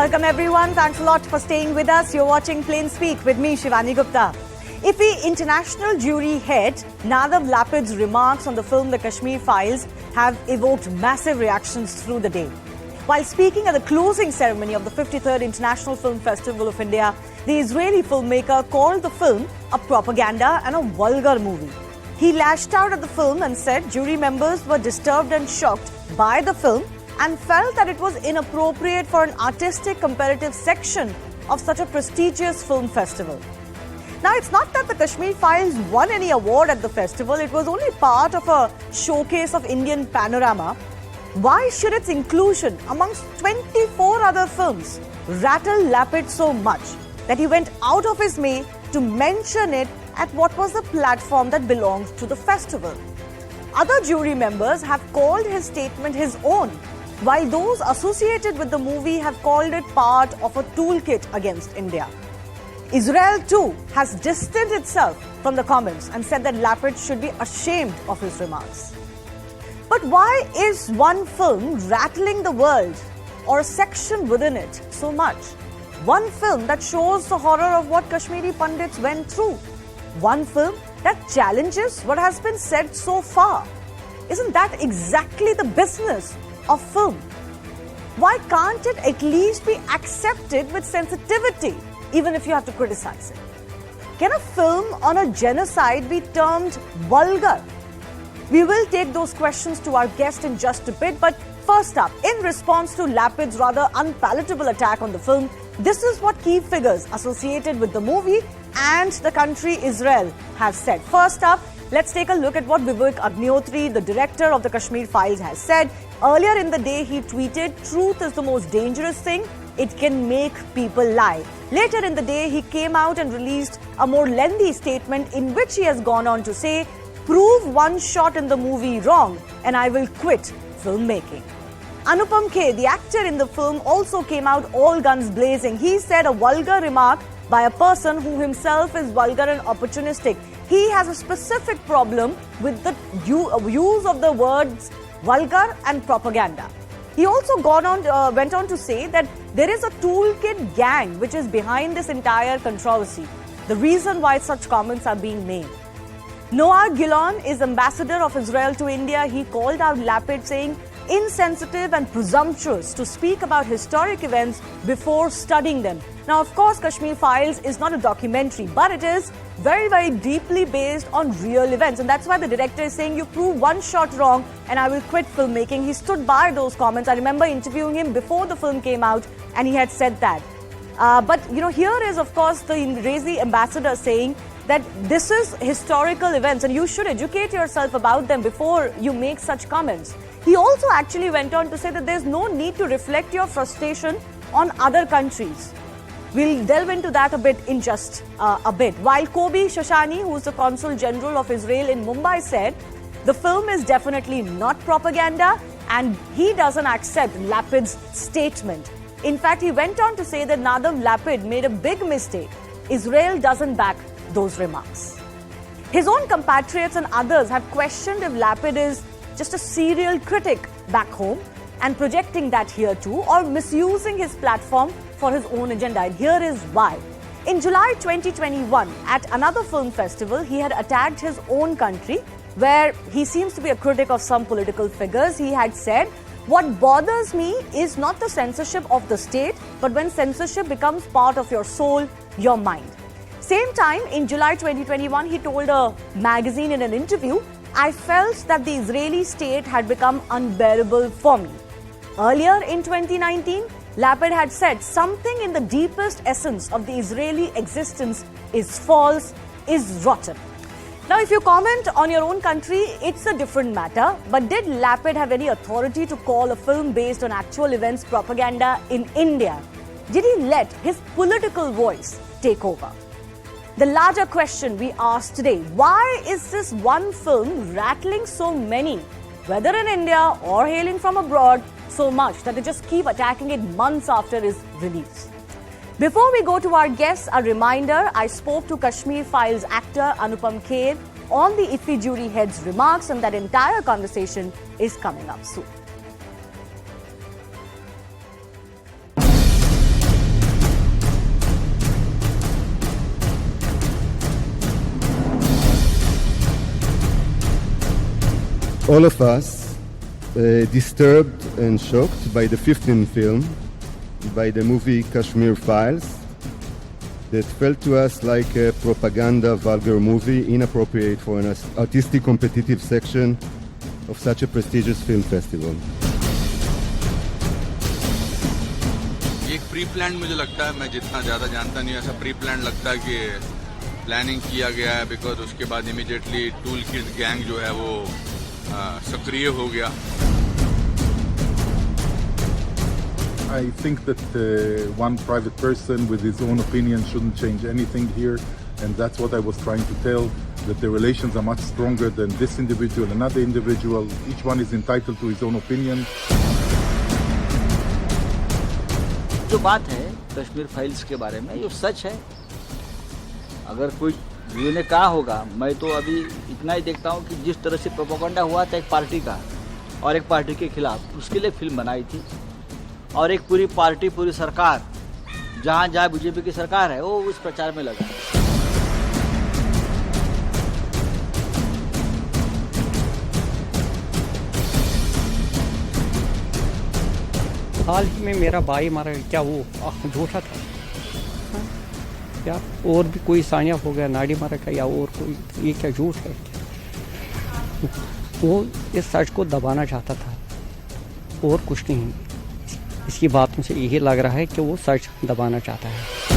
Welcome everyone. Thanks a lot for staying with us. You're watching Plain Speak with me, Shivani Gupta. IFFI International Jury Head Nadav Lapid's remarks on the film The Kashmir Files have evoked massive reactions through the day. While speaking at the closing ceremony of the 53rd International Film Festival of India, the Israeli filmmaker called the film a propaganda and a vulgar movie. He lashed out at the film and said jury members were disturbed and shocked by the film and felt that it was inappropriate for an artistic comparative section of such a prestigious film festival. Now, it's not that the Kashmir Files won any award at the festival. It was only part of a showcase of Indian panorama. Why should its inclusion amongst 24 other films rattle Lapid so much that he went out of his way to mention it at what was the platform that belonged to the festival? Other jury members have called his statement his own, while those associated with the movie have called it part of a toolkit against India. Israel too has distanced itself from the comments and said that Lapid should be ashamed of his remarks. But why is one film rattling the world, or a section within it, so much? One film that shows the horror of what Kashmiri pundits went through. One film that challenges what has been said so far. Isn't that exactly the business of film? Why can't it at least be accepted with sensitivity, even if you have to criticize it? Can a film on a genocide be termed vulgar? We will take those questions to our guest in just a bit, but first up, in response to Lapid's rather unpalatable attack on the film, this is what key figures associated with the movie and the country Israel have said. First up, let's take a look at what Vivek Agnihotri, the director of the Kashmir Files, has said. Earlier in the day, he tweeted, "Truth is the most dangerous thing. It can make people lie." Later in the day, he came out and released a more lengthy statement in which he has gone on to say, "Prove one shot in the movie wrong and I will quit filmmaking." Anupam, the actor in the film, also came out all guns blazing. He said a vulgar remark by a person who himself is vulgar and opportunistic. He has a specific problem with the use of the words vulgar and propaganda. He also went on to say that there is a toolkit gang which is behind this entire controversy. The reason why such comments are being made. Noah Gilon is ambassador of Israel to India. He called out Lapid, saying insensitive and presumptuous to speak about historic events before studying them. Now, of course, Kashmir Files is not a documentary, but it is very, very deeply based on real events. And that's why the director is saying, you prove one shot wrong and I will quit filmmaking. He stood by those comments. I remember interviewing him before the film came out and he had said that. But, here is, of course, the Israeli ambassador saying that this is historical events and you should educate yourself about them before you make such comments. He also actually went on to say that there's no need to reflect your frustration on other countries. We'll delve into that a bit in just a bit. While Kobi Shivani, who's the Consul General of Israel in Mumbai, said the film is definitely not propaganda and he doesn't accept Lapid's statement. In fact, he went on to say that Nadav Lapid made a big mistake. Israel doesn't back those remarks. His own compatriots and others have questioned if Lapid is just a serial critic back home and projecting that here too, or misusing his platform for his own agenda. And here is why. In July 2021, at another film festival, he had attacked his own country, where he seems to be a critic of some political figures. He had said, "What bothers me is not the censorship of the state, but when censorship becomes part of your soul, your mind." Same time, in July 2021, he told a magazine in an interview, "I felt that the Israeli state had become unbearable for me." Earlier in 2019, Lapid had said something in the deepest essence of the Israeli existence is false, is rotten. Now, if you comment on your own country, it's a different matter. But did Lapid have any authority to call a film based on actual events propaganda in India? Did he let his political voice take over? The larger question we ask today, why is this one film rattling so many, whether in India or hailing from abroad, so much that they just keep attacking it months after its release? Before we go to our guests, a reminder, I spoke to Kashmir Files actor Anupam Kher on the IFFI Jury Head's remarks, and that entire conversation is coming up soon. all of us disturbed and shocked by the 15th film, by the movie Kashmir Files, that felt to us like a propaganda vulgar movie, inappropriate for an artistic competitive section of such a prestigious film festival. एक pre plan मुझे लगता है, मैं जितना ज़्यादा जानता नहीं, ऐसा प्री प्लान लगता है कि प्लानिंग किया गया है, बिकॉज उसके बाद इमीडिएटली टूल किड गैंग जो है वो सक्रिय हो गया. I think that one private person with his own opinion shouldn't change anything here, and that's what I was trying to tell, that the relations are much stronger than this individual and another individual. Each one is entitled to his own opinion. जो बात है Kashmir files के बारे में, ये सच है. अगर कोई ने कहा होगा, मैं तो अभी इतना ही देखता हूँ कि जिस तरह से प्रोपेगेंडा हुआ था एक पार्टी का और एक पार्टी के खिलाफ, उसके लिए फिल्म बनाई थी, और एक पूरी पार्टी, पूरी सरकार, जहाँ जहाँ बीजेपी की सरकार है, वो उस प्रचार में लगा. हाल ही में मेरा भाई मारा, क्या वो झूठा था क्या, और भी कोई सानिया हो गया, नाड़ी मारा क्या, या और कोई, ये क्या झूठ है क्या? वो इस सच को दबाना चाहता था और कुछ नहीं. इसकी बातों से यही लग रहा है कि वो सच दबाना चाहता है.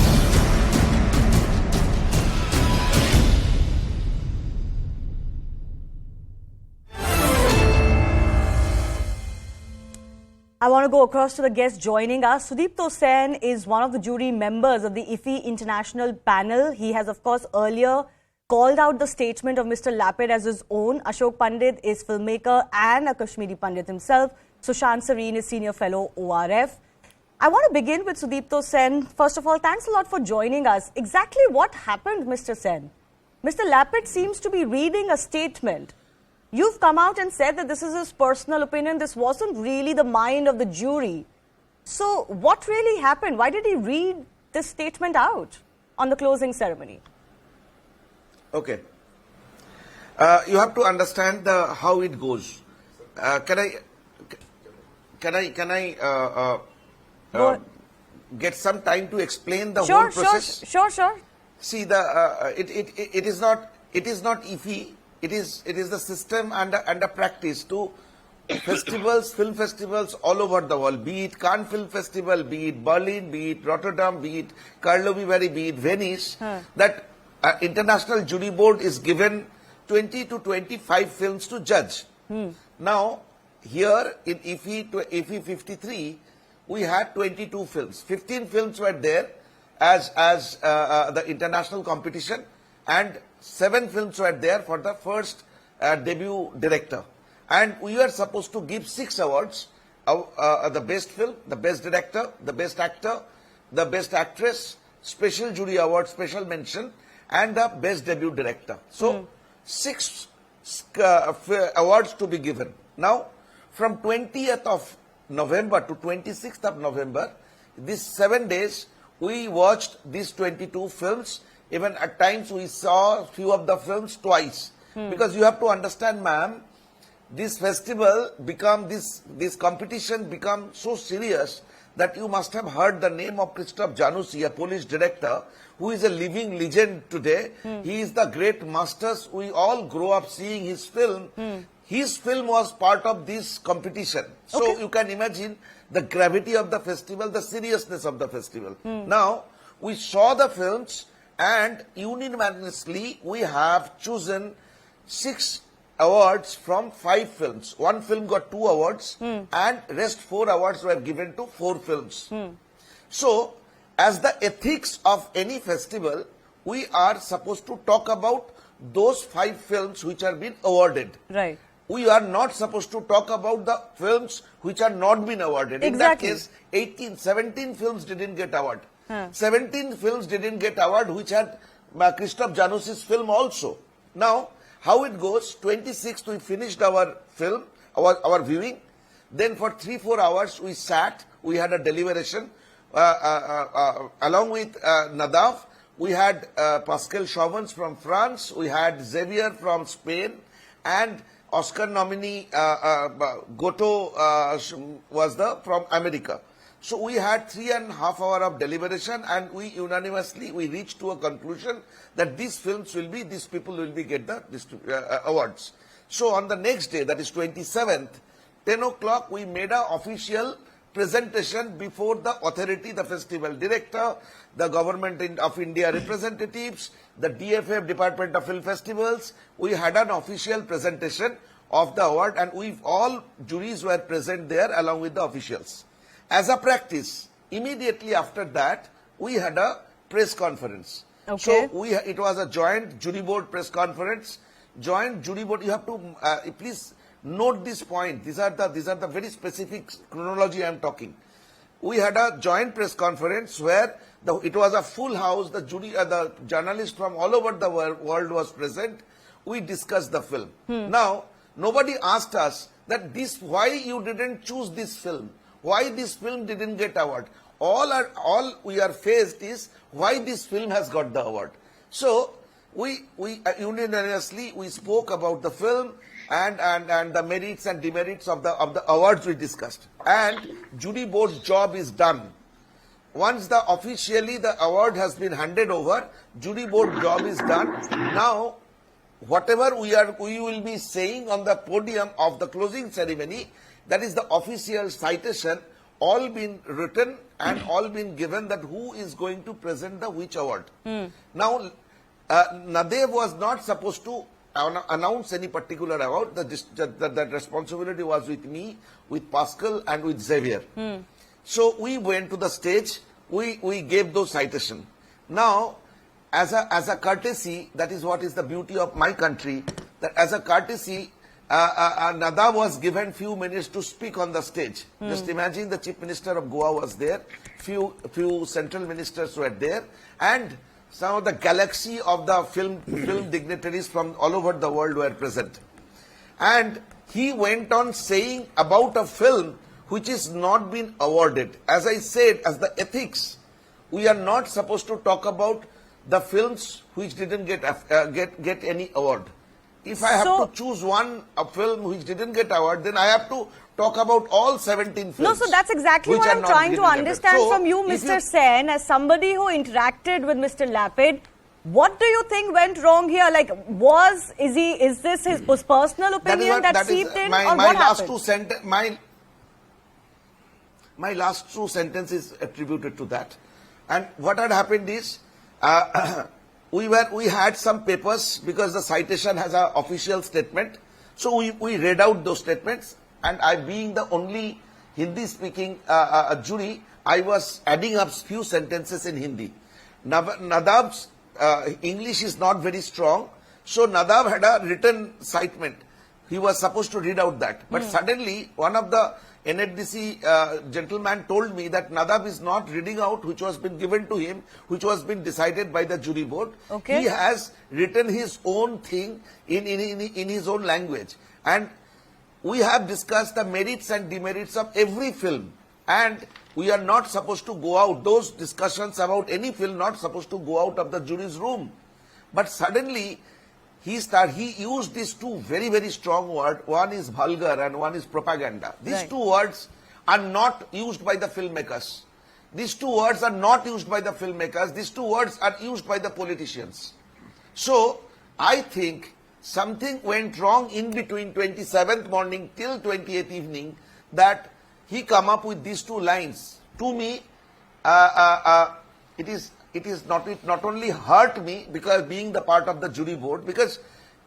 I want to go across to the guest joining us. Sudipto Sen is one of the jury members of the IFFI International panel. He has, of course, earlier called out the statement of Mr. Lapid as his own. Ashok Pandit is filmmaker and a Kashmiri Pandit himself. Sushant Sareen is senior fellow ORF. I want to begin with Sudipto Sen. First of all, thanks a lot for joining us. Exactly what happened, Mr. Sen? Mr. Lapid seems to be reading a statement. You've come out and said that this is his personal opinion. This wasn't really the mind of the jury. So what really happened? Why did he read this statement out on the closing ceremony? Okay. You have to understand how it goes. Can I get some time to explain the whole process? Sure. See, it is not IFFI. It is the system and a practice to festivals, film festivals all over the world, be it Cannes Film Festival, be it Berlin, be it Rotterdam, be it Karlovy Vary, be it Venice, that international jury board is given 20 to 25 films to judge. Now, here in IFFI 53, we had 22 films. 15 films were there as the international competition, and 7 films were there for the first debut director. And we were supposed to give 6 awards, the best film, the best director, the best actor, the best actress, special jury award, special mention, and the best debut director. So, 6 awards to be given. Now, from 20th of November to 26th of November, these 7 days, we watched these 22 films. Even at times we saw few of the films twice. Because you have to understand, ma'am, this festival this competition become so serious that you must have heard the name of Christophe Janussi, a Polish director, who is a living legend today. He is the great masters. We all grow up seeing his film. His film was part of this competition. So you can imagine the gravity of the festival, the seriousness of the festival. Now, we saw the films, and unanimously we have chosen 6 awards from 5 films. 1 film got 2 awards, and rest 4 awards were given to 4 films. So, as the ethics of any festival, we are supposed to talk about those 5 films which are been awarded. Right. We are not supposed to talk about the films which are not been awarded. Exactly. In that case, 17 films didn't get award. 17 films didn't get award, which had Christophe Janussi's film also. Now, how it goes, 26th we finished our film, our viewing. Then for 3-4 hours we sat, we had a deliberation. Along with Nadav, we had Pascal Chauvins from France, we had Xavier from Spain, and Oscar nominee Goto was from America. So we had 3.5 hours of deliberation, and we unanimously reached to a conclusion that these people will be get the awards. So on the next day, that is 27th, 10 o'clock, we made an official presentation before the authority, the festival director, the government of India representatives, the DFF, Department of Film Festivals. We had an official presentation of the award, and all juries were present there along with the officials. As a practice, immediately after that, we had a press conference. Okay. So it was a joint jury board press conference. Joint jury board, you have to please note this point. These are the very specific chronology I am talking. We had a joint press conference where it was a full house. The jury, the journalists from all over the world was present. We discussed the film. Now, nobody asked us that why you didn't choose this film, why this film didn't get award. All we are faced is why this film has got the award. So we unanimously spoke about the film and the merits and demerits of the awards we discussed. And jury board's job is done. Once officially the award has been handed over, jury board job is done. Now, whatever we will be saying on the podium of the closing ceremony, that is the official citation, all been written and all been given that who is going to present the which award. Now, Nadav was not supposed to announce any particular award. That responsibility was with me, with Pascal and with Xavier. So we went to the stage, we gave those citations. Now, as a courtesy, that is what is the beauty of my country, that as a courtesy, Nadav was given few minutes to speak on the stage. Just imagine the Chief Minister of Goa was there, few central ministers were there, and some of the galaxy of the film dignitaries from all over the world were present. And he went on saying about a film which is not been awarded. As I said, as the ethics, we are not supposed to talk about the films which didn't get any award. If I have to choose a film which didn't get award, then I have to talk about all 17 films. No, so that's exactly what I'm trying to understand from you, Mr. Sen, as somebody who interacted with Mr. Lapid. What do you think went wrong here? Like, is this his personal opinion that seeped in, or what happened? My last two sentences attributed to that. And what had happened is, we had some papers because the citation has an official statement. So we read out those statements, and I, being the only Hindi-speaking jury, I was adding up few sentences in Hindi. Nadav's English is not very strong, so Nadav had a written citement. He was supposed to read out that. But suddenly, one of the NHDC gentleman told me that Nadav is not reading out which was been given to him, which was been decided by the jury board. Okay. He has written his own thing in his own language. And we have discussed the merits and demerits of every film. And we are not supposed to go out. Those discussions about any film not supposed to go out of the jury's room. But suddenly, he used these two very, very strong words. One is vulgar and one is propaganda. These two words are not used by the filmmakers. These two words are not used by the filmmakers. These two words are used by the politicians. So, I think something went wrong in between 27th morning till 28th evening, that he come up with these two lines. To me, it not only hurt me because being the part of the jury board, because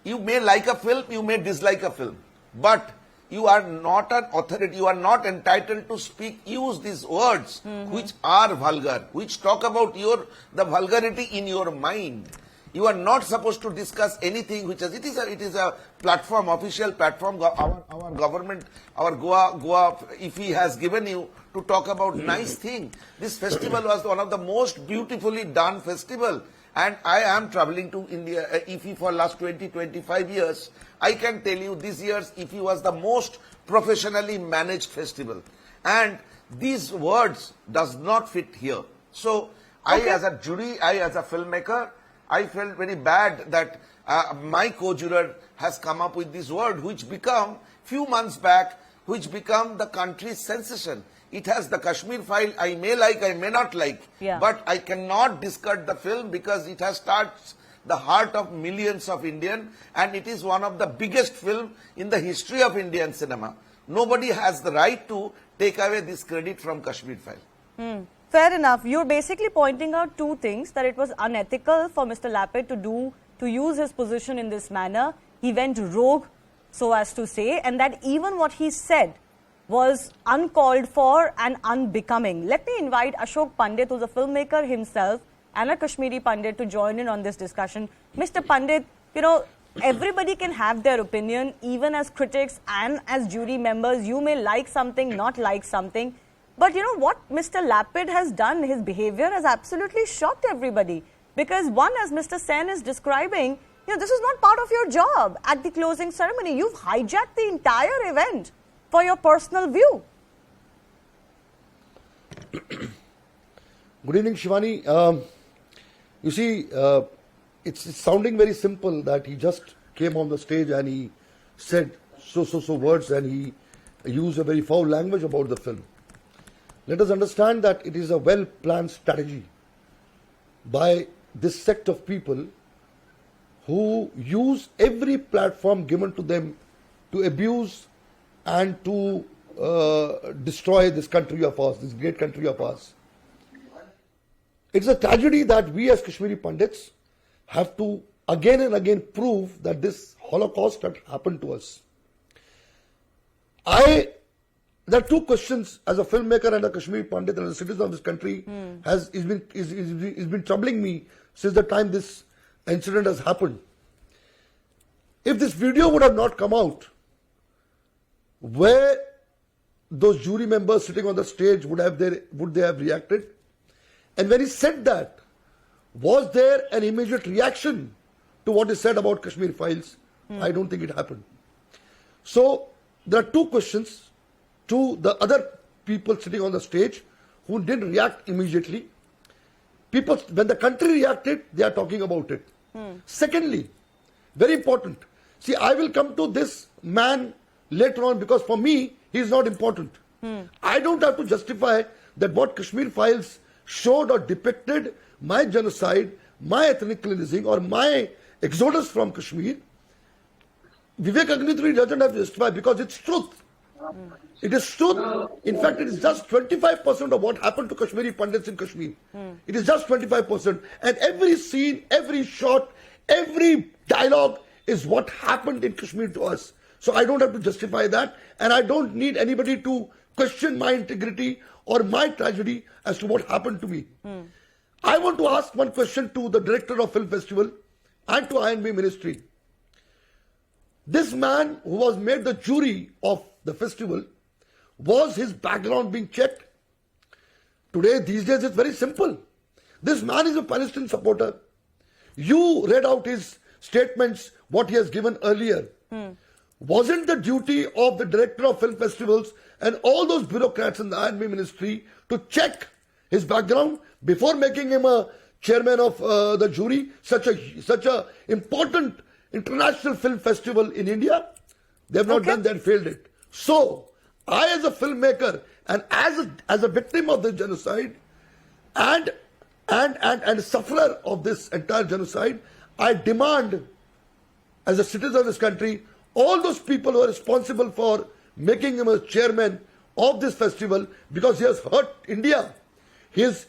you may like a film, you may dislike a film, but you are not an authority, you are not entitled to use these words which are vulgar, which talk about the vulgarity in your mind. You are not supposed to discuss anything which is, it is a platform, official platform. Our government, our Goa IFFI has given you to talk about nice thing. This festival was one of the most beautifully done festival. And I am traveling to India, IFFI for last 20-25 years. I can tell you this year's IFFI was the most professionally managed festival. And these words does not fit here. So I as a jury, I as a filmmaker, I felt very bad that my co-juror has come up with this word, which become few months back, which become the country's sensation. It has the Kashmir file. I may like, I may not like, but I cannot discard the film because it has touched the heart of millions of Indians, and it is one of the biggest film in the history of Indian cinema. Nobody has the right to take away this credit from Kashmir file. Fair enough. You're basically pointing out two things: that it was unethical for Mr. Lapid to use his position in this manner. He went rogue, so as to say, and that even what he said was uncalled for and unbecoming. Let me invite Ashok Pandit, who's a filmmaker himself and a Kashmiri Pandit, to join in on this discussion. Mr. Pandit, you know, everybody can have their opinion, even as critics and as jury members. You may like something, not like something. But you know what Mr. Lapid has done, his behavior has absolutely shocked everybody. Because one, as Mr. Sen is describing, you know, this is not part of your job at the closing ceremony. You've hijacked the entire event for your personal view. Good evening, Shivani. You see, it's sounding very simple that he just came on the stage and he said so words and he used a very foul language about the film. Let us understand that it is a well-planned strategy by this sect of people who use every platform given to them to abuse and to destroy this country of ours, this great country of ours. It's a tragedy that we as Kashmiri Pandits have to again and again prove that this Holocaust had happened to us. There are two questions as a filmmaker and a Kashmiri Pandit and a citizen of this country has been troubling me since the time this incident has happened. If this video would have not come out, where those jury members sitting on the stage would they have reacted? And when he said that, was there an immediate reaction to what is said about Kashmir Files? I don't think it happened. So there are two questions to the other people sitting on the stage who didn't react immediately. People, when the country reacted, they are talking about it. Secondly, very important. See, I will come to this man later on because for me, he is not important. I don't have to justify that what Kashmir Files showed or depicted my genocide, my ethnic cleansing or my exodus from Kashmir. Vivek Agnihotri doesn't have to justify because it's truth. It is truth. In fact, it is just 25% of what happened to Kashmiri Pandits in Kashmir. It is just 25%. And every scene, every shot, every dialogue is what happened in Kashmir to us. So I don't have to justify that. And I don't need anybody to question my integrity or my tragedy as to what happened to me. I want to ask one question to the director of Film Festival and to INB Ministry. This man who was made the jury of the festival, was his background being checked? Today, these days, it's very simple. This man is a Palestinian supporter. You read out his statements, what he has given earlier. Wasn't the duty of the director of film festivals and all those bureaucrats in the INB ministry to check his background before making him a chairman of the jury, such a important international film festival in India? They have not done that, failed it. So, I as a filmmaker and as a victim of the genocide and a sufferer of this entire genocide, I demand as a citizen of this country, all those people who are responsible for making him a chairman of this festival because he has hurt India. He has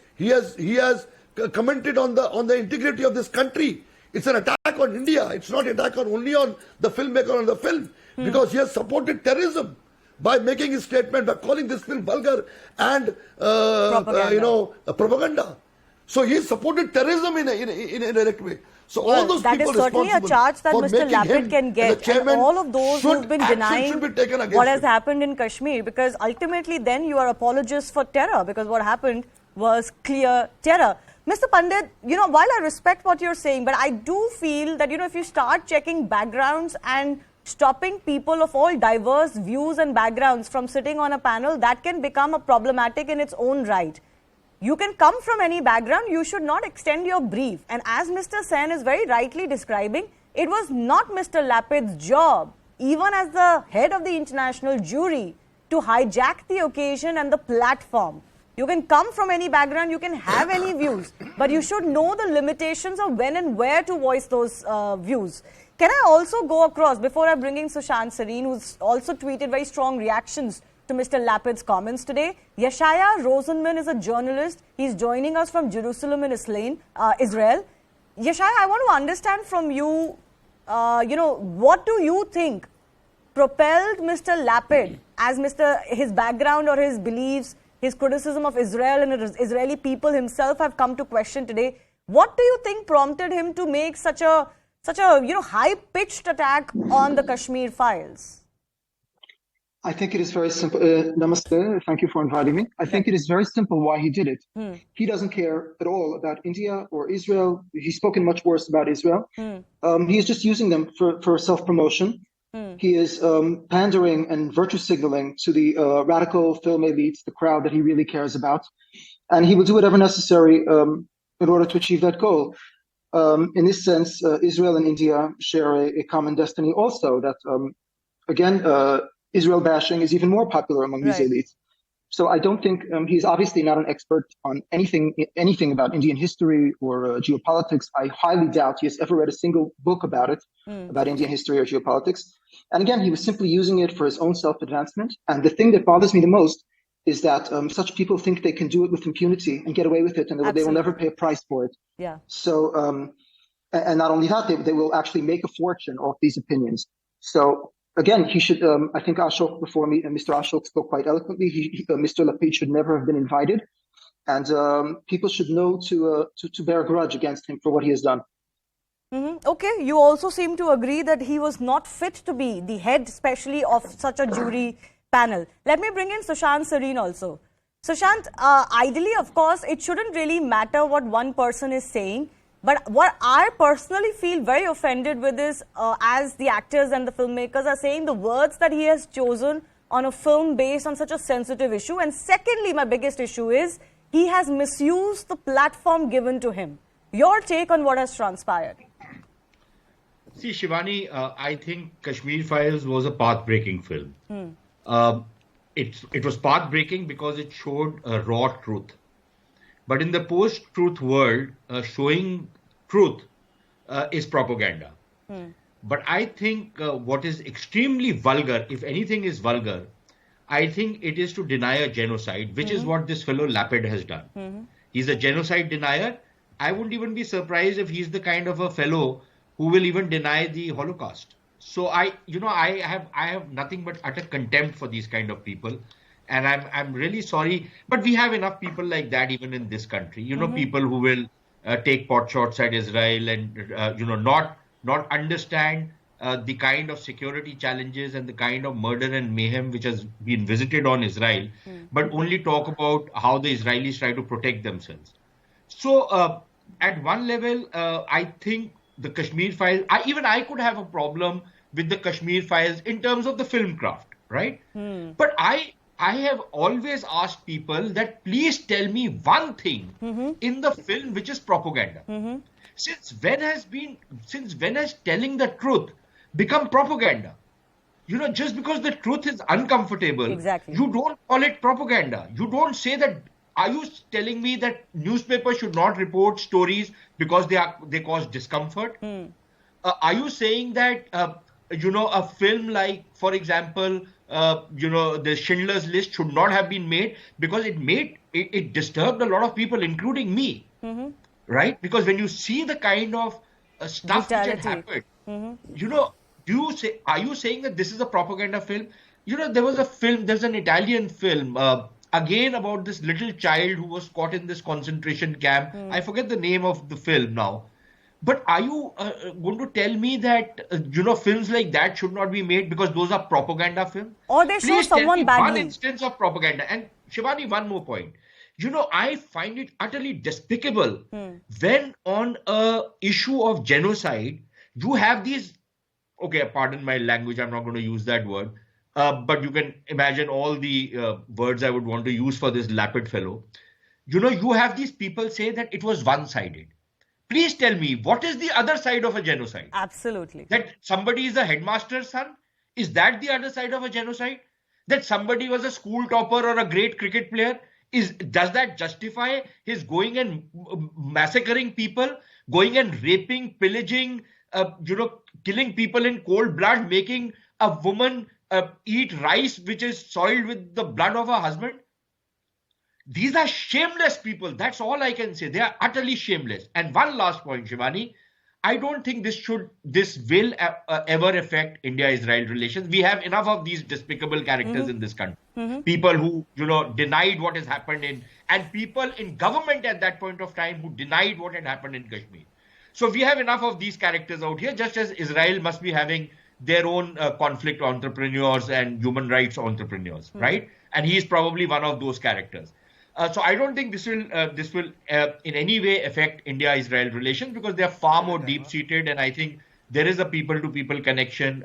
commented on the integrity of this country. It's an attack on India. It's not an attack only on the filmmaker on the film because he has supported terrorism by making his statement, by calling this film vulgar and propaganda. So he supported terrorism in a direct way. So all those that people is certainly a charge that Mr. Lapid can get, and all of those who've been denying what has happened in Kashmir, because ultimately then you are apologists for terror, because what happened was clear terror. Mr. Pandit, you know, while I respect what you're saying, but I do feel that, you know, if you start checking backgrounds and stopping people of all diverse views and backgrounds from sitting on a panel, that can become a problematic in its own right. You can come from any background, you should not extend your brief. And as Mr. Sen is very rightly describing, it was not Mr. Lapid's job, even as the head of the international jury, to hijack the occasion and the platform. You can come from any background, you can have any views, but you should know the limitations of when and where to voice those views. Can I also go across, before I bring in Sushant Sareen, who's also tweeted very strong reactions to Mr. Lapid's comments today. Yeshaya Rosenman is a journalist. He's joining us from Jerusalem in Israel. Yeshaya, I want to understand from you, what do you think propelled Mr. Lapid, as his background or his beliefs, his criticism of Israel and Israeli people himself have come to question today. What do you think prompted him to make such a high-pitched attack on the Kashmir Files? I think it is very simple. Namaste. Thank you for inviting me. I think it is very simple why he did it. He doesn't care at all about India or Israel. He's spoken much worse about Israel. He's just using them for self-promotion. He is pandering and virtue signaling to the radical film elites, the crowd that he really cares about. And he will do whatever necessary in order to achieve that goal. In this sense, Israel and India share a common destiny also, that, Israel bashing is even more popular among these elites. So I don't think he's obviously not an expert on anything about Indian history or geopolitics. I highly doubt he has ever read a single book about it, about Indian history or geopolitics. And again, he was simply using it for his own self-advancement. And the thing that bothers me the most is that such people think they can do it with impunity and get away with it, and they will never pay a price for it. Yeah. So, and not only that, they will actually make a fortune off these opinions. So, again, he should, I think Ashok before me, and Mr. Ashok spoke quite eloquently. Mr. Lapid should never have been invited. And people should know to bear a grudge against him for what he has done. Okay, you also seem to agree that he was not fit to be the head, especially of such a jury panel. Let me bring in Sushant Sareen also. Sushant, ideally, of course, it shouldn't really matter what one person is saying. But what I personally feel very offended with is, as the actors and the filmmakers are saying, the words that he has chosen on a film based on such a sensitive issue. And secondly, my biggest issue is he has misused the platform given to him. Your take on what has transpired? See, Shivani, I think Kashmir Files was a path-breaking film. It was path-breaking because it showed a raw truth. But in the post-truth world, showing truth is propaganda. But I think what is extremely vulgar, if anything is vulgar, I think it is to deny a genocide, which is what this fellow Lapid has done. He's a genocide denier. I wouldn't even be surprised if he's the kind of a fellow who will even deny the Holocaust. So I have nothing but utter contempt for these kind of people. And I'm really sorry, but we have enough people like that even in this country. People who will take pot shots at Israel and not understand the kind of security challenges and the kind of murder and mayhem which has been visited on Israel, but only talk about how the Israelis try to protect themselves. So at one level, I think the Kashmir Files, I could have a problem with the Kashmir Files in terms of the film craft, right? But I have always asked people that please tell me one thing in the film which is propaganda. Since when has telling the truth become propaganda? Just because the truth is uncomfortable, you don't call it propaganda. You don't say that. Are you telling me that newspapers should not report stories because they cause discomfort? Are you saying that a film like, for example, the Schindler's List should not have been made because it disturbed a lot of people, including me, right? Because when you see the kind of stuff which had happened, are you saying that this is a propaganda film? There's an Italian film, again about this little child who was caught in this concentration camp. I forget the name of the film now. But are you going to tell me that, films like that should not be made because those are propaganda films? Or they show someone badly. One instance of propaganda. And Shivani, one more point. I find it utterly despicable when on a issue of genocide, you have these, okay, pardon my language, I'm not going to use that word, but you can imagine all the words I would want to use for this Lapid fellow. you have these people say that it was one-sided. Please tell me, what is the other side of a genocide? Absolutely. That somebody is a headmaster's son? Is that the other side of a genocide? That somebody was a school topper or a great cricket player? Does that justify his going and massacring people, going and raping, pillaging, killing people in cold blood, making a woman eat rice which is soiled with the blood of her husband? These are shameless people. That's all I can say. They are utterly shameless. And one last point, Shivani. I don't think this will ever affect India-Israel relations. We have enough of these despicable characters in this country. People who, denied what has happened and people in government at that point of time who denied what had happened in Kashmir. So we have enough of these characters out here, just as Israel must be having their own conflict entrepreneurs and human rights entrepreneurs, right? And he is probably one of those characters. So I don't think this will in any way affect India-Israel relations, because they are far more deep-seated, and I think there is a people-to-people connection.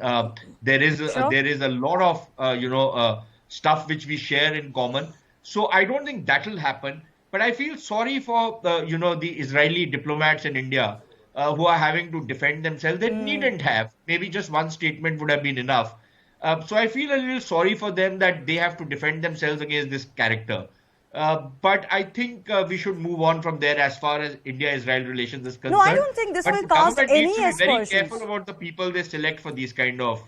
There is a lot of stuff which we share in common. So I don't think that will happen. But I feel sorry for the Israeli diplomats in India who are having to defend themselves. They needn't have. Maybe just one statement would have been enough. So I feel a little sorry for them that they have to defend themselves against this character. But I think we should move on from there as far as India-Israel relations is concerned. No, I don't think this will cause any aspersions. Needs to be very careful about the people they select for these kind of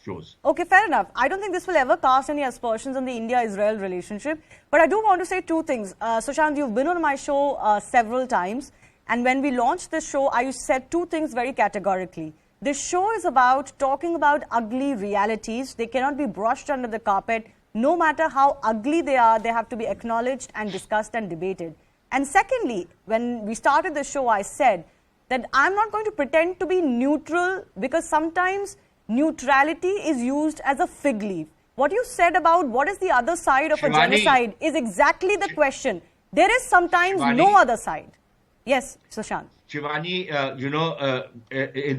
shows. Okay, fair enough. I don't think this will ever cast any aspersions on the India-Israel relationship. But I do want to say two things. Sushant, you've been on my show several times. And when we launched this show, I said two things very categorically. This show is about talking about ugly realities. They cannot be brushed under the carpet. No matter how ugly they are, they have to be acknowledged and discussed and debated. And secondly, when we started the show, I said that I'm not going to pretend to be neutral, because sometimes neutrality is used as a fig leaf. What you said about what is the other side of a genocide is exactly the question. There is sometimes no other side. Yes, Sushant. Shivani,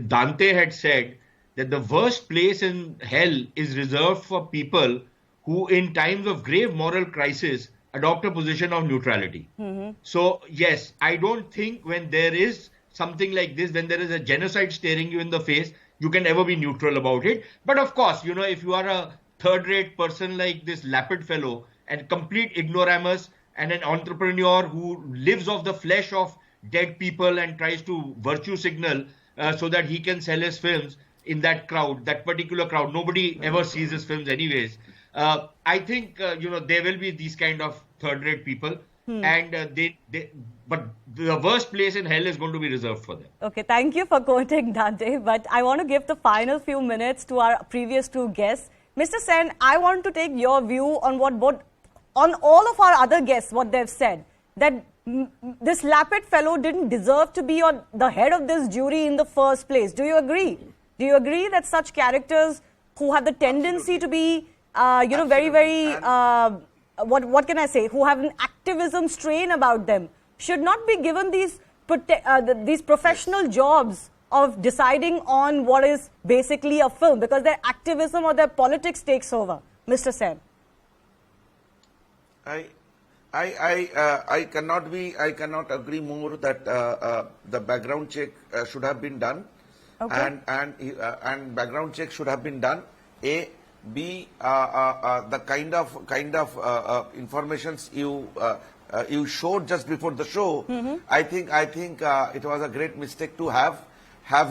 Dante had said that the worst place in hell is reserved for people who in times of grave moral crisis adopt a position of neutrality. So, yes, I don't think when there is something like this, when there is a genocide staring you in the face, you can ever be neutral about it. But of course, if you are a third-rate person like this Lapid fellow and complete ignoramus and an entrepreneur who lives off the flesh of dead people and tries to virtue signal so that he can sell his films in that crowd, that particular crowd, nobody ever sees his films anyways. I think, there will be these kind of third-rate people, and but the worst place in hell is going to be reserved for them. Okay, thank you for quoting Dante, but I want to give the final few minutes to our previous two guests. Mr. Sen, I want to take your view on on all of our other guests, what they've said, that this Lapid fellow didn't deserve to be on the head of this jury in the first place. Do you agree? Do you agree that such characters who have the tendency to be very, very, what can I say, who have an activism strain about them, should not be given these professional jobs of deciding on what is basically a film, because their activism or their politics takes over? Mr. Sen. I cannot agree more that the background check should have been done, and background check should have been done. A, B, the kind of informations you showed just before the show. I think it was a great mistake to have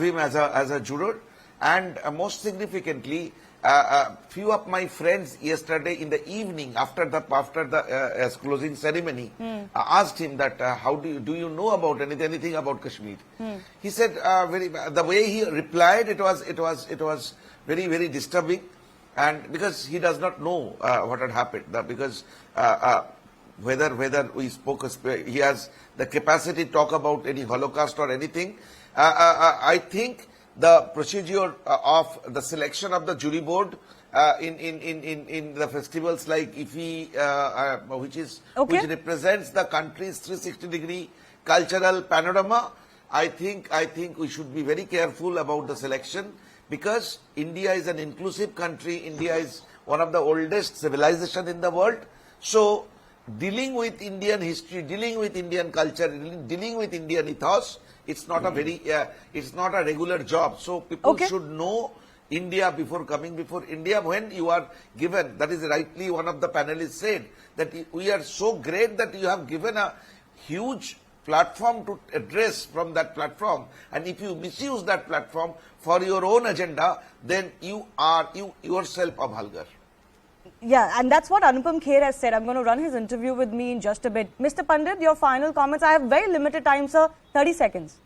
him as a juror, and most significantly, few of my friends yesterday in the evening after the closing ceremony asked him that how do you know about anything about Kashmir? He said the way he replied, it was very, very disturbing. And because he does not know what had happened, because whether we spoke, he has the capacity to talk about any Holocaust or anything. I think the procedure of the selection of the jury board in the festivals like IFFI, which represents the country's 360-degree cultural panorama, I think we should be very careful about the selection. Because India is an inclusive country, India is one of the oldest civilizations in the world. So dealing with Indian history, dealing with Indian culture, dealing with Indian ethos, it's not a very, it's not a regular job. So people should know India before coming before India. When you are given, that is rightly one of the panelists said, that we are so great that you have given a huge platform to address from that platform, and if you misuse that platform for your own agenda, then you are yourself a vulgar. Yeah, and that's what Anupam Kher has said. I'm going to run his interview with me in just a bit. Mr. Pandit, your final comments. I have very limited time, sir. 30 seconds.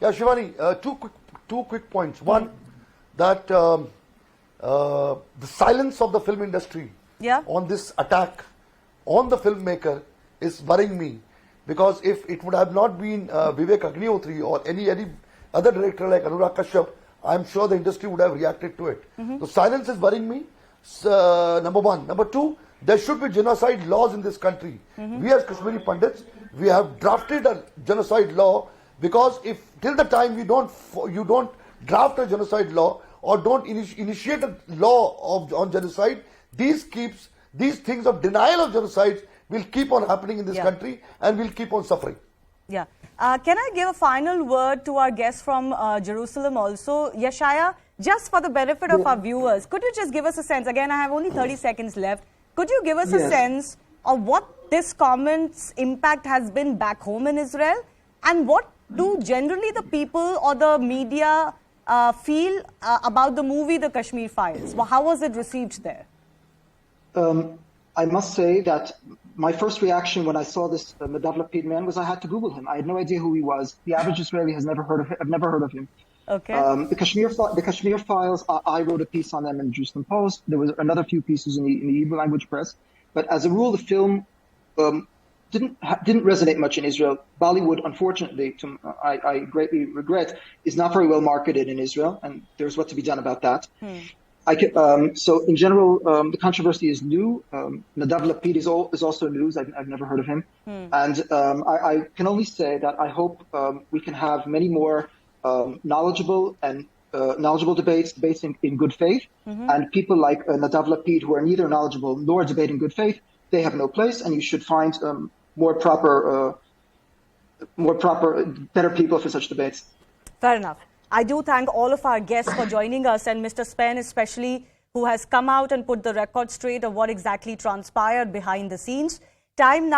Yeah, Shivani, two quick points. One, that the silence of the film industry on this attack on the filmmaker is worrying me, because if it would have not been Vivek Agnihotri or any other director like Anurag Kashyap, I'm sure the industry would have reacted to it. The silence is worrying me, number one. Number two, there should be genocide laws in this country. We as Kashmiri Pandits, we have drafted a genocide law, because if till the time you don't draft a genocide law or don't initiate a law on genocide, these things of denial of genocide will keep on happening in this country, and will keep on suffering. Yeah. Can I give a final word to our guest from Jerusalem also? Yashaya, just for the benefit of our viewers, could you just give us a sense, again I have only 30 seconds left, could you give us a sense of what this comment's impact has been back home in Israel, and what do generally the people or the media feel about the movie The Kashmir Files? Well, how was it received there? I must say that my first reaction when I saw this Nadav Lapid man was I had to Google him. I had no idea who he was. The average Israeli has never heard of him. I've never heard of him. Okay. The Kashmir Files, I wrote a piece on them in the Jerusalem Post. There was another few pieces in the Hebrew language press. But as a rule, the film didn't resonate much in Israel. Bollywood, unfortunately, I greatly regret, is not very well marketed in Israel, and there's what to be done about that. So in general, the controversy is new. Nadav Lapid is also news. I've never heard of him. And I can only say that I hope we can have many more knowledgeable debates in good faith. And people like Nadav Lapid, who are neither knowledgeable nor debate in good faith, they have no place. And you should find better people for such debates. Fair enough. I do thank all of our guests for joining us, and Mr. Spen especially, who has come out and put the record straight of what exactly transpired behind the scenes. Time now.